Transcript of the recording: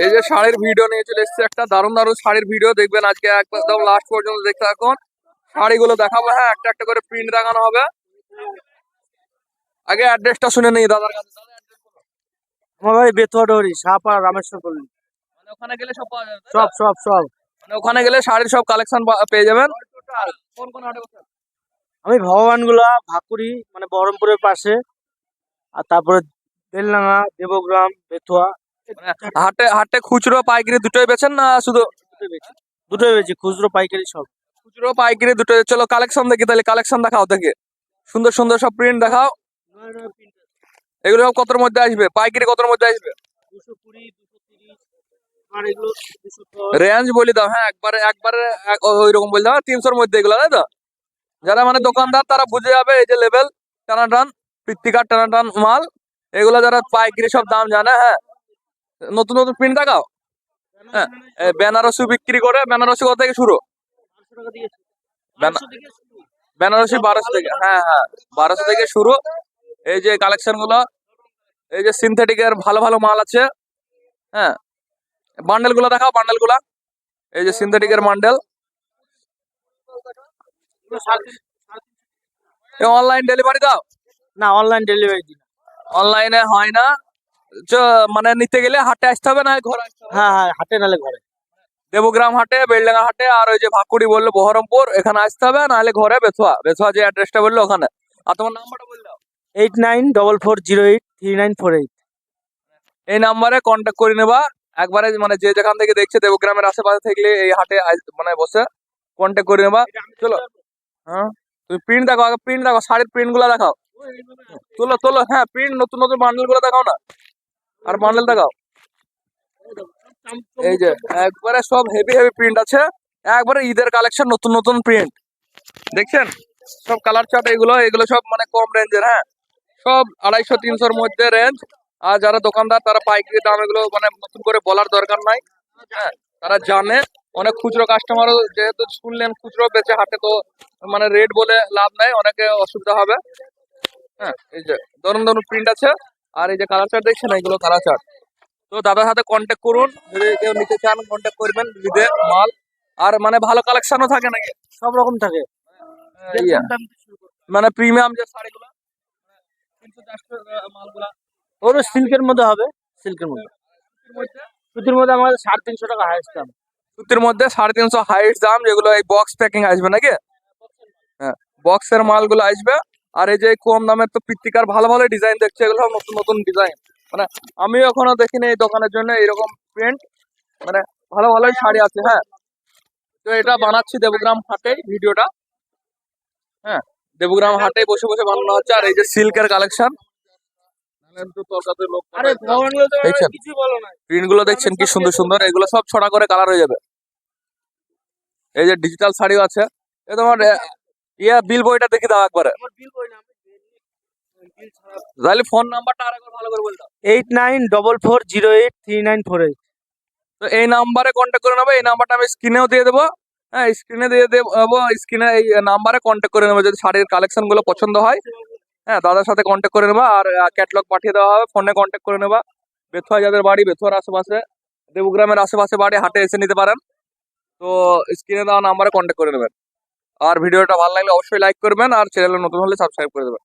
এই যে শাড়ির ভিডিও নিয়ে চলে এসেছে, একটা দারুণ দারুণ শাড়ির ভিডিও দেখবেন আজকে একদম লাস্ট পর্যন্ত দেখতে থাকুন। শাড়িগুলো দেখাবো, হ্যাঁ একটা একটা করে প্রিন্ট দেখানো হবে। আগে অ্যাড্রেসটা শুনে নিই দাদার কাছে। দাদা address বলো। আমার ভাই বেতুয়া ডোরি সাহাপাড়া রামেশ্বর পল্লী। মানে ওখানে গেলে সব পাওয়া যাবে তাই তো? সব সব সব মানে ওখানে গেলে শাড়ির সব কালেকশন পেয়ে যাবেন। কোন কোন হাটে বসেন? আমি ভগবানগুলা ভাকুড়ি মানে বহরমপুরের পাশে, আর তারপরে বেলডাঙ্গা, দেবগ্রাম, বেতুয়া মানে হাটে হাটে খুচরো পাইকারি দুটোই বেচেন না শুধু? দুটোই বেশি, খুচরো পাইকারি সব। খুচরো পাইকারি দুটোই। চলো কালেকশন দেখি তাহলে, কালেকশন দেখাও দেখি, সুন্দর সুন্দর সব প্রিন্ট দেখাও। এগুলো সব কতর মধ্যে আসবে, পাইকারি কতর মধ্যে আসবে? 220, 230, আর এগুলো 210। রেঞ্জ বলে দাও, হ্যাঁ একবারে একবারে ওই রকম বলে দাও, 300-র মধ্যে এগুলো তাই তো? যারা মানে দোকানদার তারা বুঝে যাবে এই যে লেভেল টানা টান, পৃত্তিকার টানা টান মাল, এগুলো যারা পাইকারি সব দাম জানে। হ্যাঁ নতুন নতুন প্রিন্ট দেখাও। হ্যাঁ বেনারসি বিক্রি করে, বেনারসি কত থেকে শুরু? 500 টাকা দিয়েছি। বেনা- 500 থেকে শুরু। বেনারসি 1200 থেকে, হ্যাঁ হ্যাঁ 1200 থেকে শুরু। এই যে কালেকশন গুলো, এই যে সিনথেটিকের ভালো ভালো মাল আছে। হ্যাঁ বান্ডেল গুলো দেখাও, বান্ডেল গুলা, এই যে সিনথেটিকের বান্ডেল। এগুলো 350। অনলাইন ডেলিভারি দাও? না, অনলাইন ডেলিভারি দিন। অনলাইনে হয় না। মানে নিতে গেলে হাটে আসতে হবে না ঘরে আসতে হবে? হ্যাঁ হ্যাঁ, হাটে নালে ঘরে। দেবগ্রাম হাটে, বেলডাঙ্গা হাটে, আর ওই যে ভাকুড়ি বললো বহরমপুর, এখানে আসতে হবে, নাহলে ঘরে বেথুয়া, বেথুয়া যে অ্যাড্রেসটা বললো ওখানে। আর তোমার নাম্বারটা বললো? 8944083948। এই নাম্বারে কন্ট্যাক্ট করে নেবা একবারে, মানে যে যেখান থেকে দেখছে দেবগ্রামের আশেপাশে থাকলে এই হাটে মানে বসে কন্ট্যাক্ট করে নেবা। চলো হ্যাঁ তুমি প্রিন্ট দেখো, আগে প্রিন্ট দেখো, শাড়ির প্রিন্ট গুলা দেখাও। তোলো তোলো, হ্যাঁ প্রিন্ট নতুন নতুন বান্ডেল গুলো দেখাও না, আর বান্ডেল দেখাও। এই যে একবারে সব হেভি হেভি প্রিন্ট আছে, একবারে ঈদের কালেকশন, নতুন নতুন প্রিন্ট দেখছেন। সব কালার চার্ট, এগুলো এগুলো সব মানে কম রেঞ্জের, হ্যাঁ সব 250-300-র মধ্যে রেঞ্জ। আর যারা দোকানদার তারা পাইকারি দাম, এগুলো মানে নতুন করে বলার দরকার নাই। হ্যাঁ তারা জানে। অনেক খুচরো কাস্টমারও যেহেতু শুনলেন খুচরো বেচে হাটে, তো মানে রেট বলে লাভ নাই, অনেকে অসুবিধা হবে। হ্যাঁ এই যে ধরুন ধরুন প্রিন্ট আছে, আর এই যে কালার চার্ট দেখছেন, এইগুলো কালার চার্ট। তো দাদার সাথে কন্ট্যাক্ট করুন, যদি কেউ নিতে চান কন্ট্যাক্ট করবেন, ঈদের মাল। আর মানে ভালো কালেকশনও থাকে নাকি? সব রকম থাকে। ইয়া, মানে প্রিমিয়াম যে শাড়িগুলো 300-400 মালগুলা ওর সিল্কের মধ্যে হবে, সিল্কের মধ্যে। সুতির মধ্যে আমাদের 350 টাকা হাইস্ট দাম। সুতির মধ্যে 350 হাইট দাম, যেগুলো এই বক্স প্যাকিং আসবে নাকি? হ্যাঁ বক্সের মালগুলো আসবে। আর এই যে কম দামের তো পৃত্তিকার ভালো ভালো ডিজাইন দেখছে, এগুলো সব নতুন নতুন ডিজাইন, মানে আমি এখনো দেখিনি এই দোকানের জন্য এরকম প্রিন্ট, মানে ভালো ভালোই শাড়ি আছে। হ্যাঁ তো এটা বানাচ্ছি দেবগ্রাম হাটে ভিডিওটা। হ্যাঁ দেবগ্রাম হাটে বসে বসে বানানো হচ্ছে। আর এই যে সিল্কের কালেকশন, আরে ভগবানগুলো তো দেখছেন কিছু বলো না। প্রিন্ট গুলো দেখছেন কি সুন্দর সুন্দর, এগুলো সব ছড়া করে কালার হয়ে যাবে। এই যে ডিজিটাল শাড়িও আছে। এ তোমার বিল বইটা দেখে দাও একবারে, আমার বিল কই না, আমি বিল ছাড়া। তাহলে ফোন নাম্বারটা আরেকবার ভালো করে বলে দাও। 8944083948। তো এই নাম্বারে কন্ট্যাক্ট করে নেবে, এই নাম্বারটা আমি স্ক্রিনেও দিয়ে দেবো। হ্যাঁ স্ক্রিনে দিয়ে দেবো, স্ক্রিনে এই নাম্বারে কন্ট্যাক্ট করে নেবে যদি শাড়ির কালেকশন গুলো পছন্দ হয়। হ্যাঁ দাদার সাথে কন্ট্যাক্ট করে নেবা, আর ক্যাটলগ পাঠিয়ে দেওয়া হবে, ফোনে কন্ট্যাক্ট করে নেবা। বেথুয়া যাদের বাড়ি, বেথুয়ার আশেপাশে, দেবগ্রামের আশেপাশে বাড়ি, হাটে এসে নিতে পারেন। তো স্ক্রিনে দেওয়া নাম্বারে কন্ট্যাক্ট করে নেবেন। আর ভিডিওটা ভালো লাগলে অবশ্যই লাইক করবেন, আর চ্যানেলে নতুন হলে সাবস্ক্রাইব করে দেবেন।